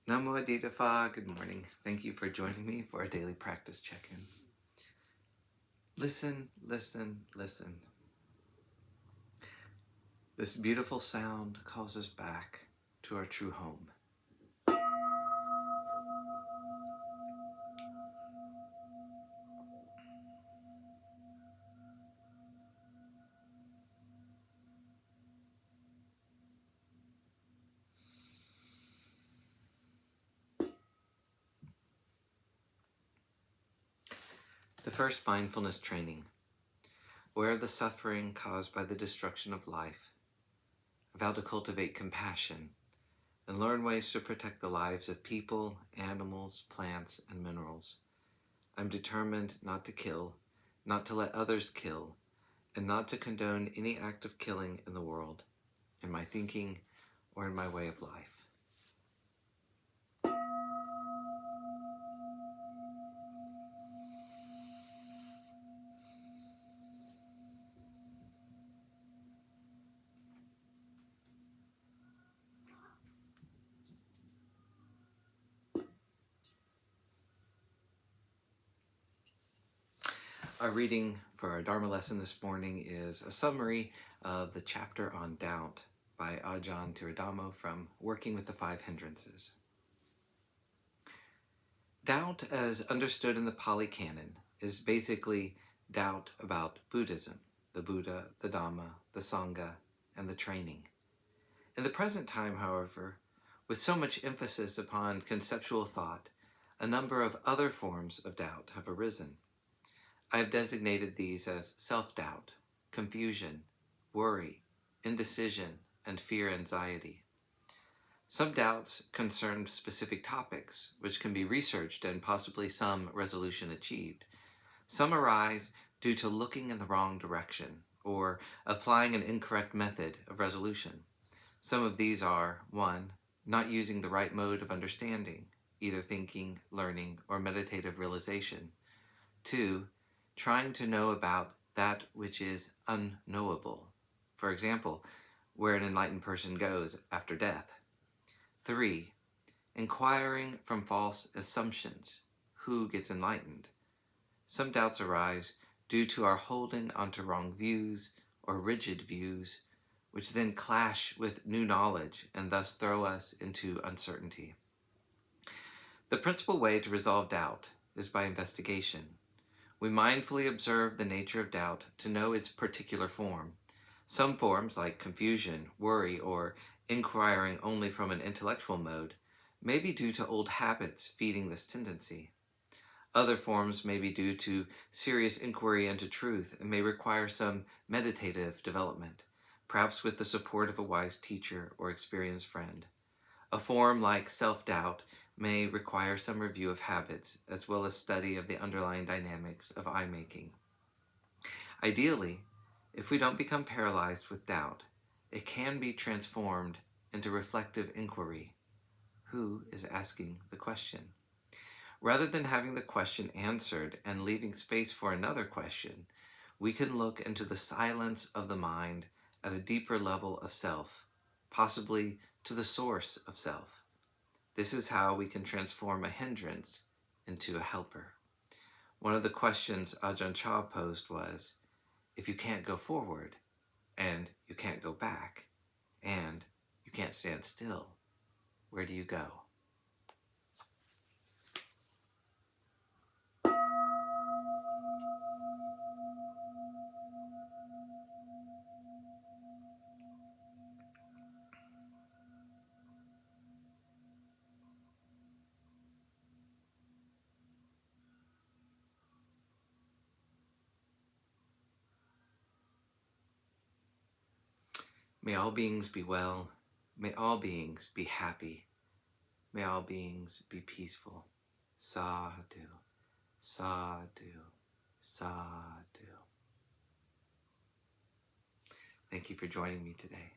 Namo Phat, good morning. Thank you for joining me for a daily practice check-in. Listen, listen, listen. This beautiful sound calls us back to our true home. The first mindfulness training. Aware of the suffering caused by the destruction of life. I vow to cultivate compassion and learn ways to protect the lives of people, animals, plants, and minerals. I'm determined not to kill, not to let others kill, and not to condone any act of killing in the world, in my thinking, or in my way of life. Our reading for our Dharma lesson this morning is a summary of the chapter on doubt by Ajahn Thiradhammo from Working with the Five Hindrances. Doubt, as understood in the Pali Canon, is basically doubt about Buddhism, the Buddha, the Dharma, the Sangha, and the training. In the present time, however, with so much emphasis upon conceptual thought, a number of other forms of doubt have arisen. I have designated these as self-doubt, confusion, worry, indecision, and fear-anxiety. Some doubts concern specific topics, which can be researched and possibly some resolution achieved. Some arise due to looking in the wrong direction or applying an incorrect method of resolution. Some of these are 1. Not using the right mode of understanding, either thinking, learning, or meditative realization. 2. Trying to know about that which is unknowable. For example, where an enlightened person goes after death. 3. Inquiring from false assumptions. Who gets enlightened? Some doubts arise due to our holding onto wrong views or rigid views, which then clash with new knowledge and thus throw us into uncertainty. The principal way to resolve doubt is by investigation. We mindfully observe the nature of doubt to know its particular form. Some forms, like confusion, worry, or inquiring only from an intellectual mode, may be due to old habits feeding this tendency. Other forms may be due to serious inquiry into truth and may require some meditative development, perhaps with the support of a wise teacher or experienced friend. A form like self-doubt may require some review of habits, as well as study of the underlying dynamics of eye-making. Ideally, if we don't become paralyzed with doubt, it can be transformed into reflective inquiry. Who is asking the question? Rather than having the question answered and leaving space for another question, we can look into the silence of the mind at a deeper level of self, possibly to the source of self. This is how we can transform a hindrance into a helper. One of the questions Ajahn Chah posed was, if you can't go forward, and you can't go back, and you can't stand still, where do you go? May all beings be well. May all beings be happy. May all beings be peaceful. Sadhu, sadhu, sadhu. Thank you for joining me today.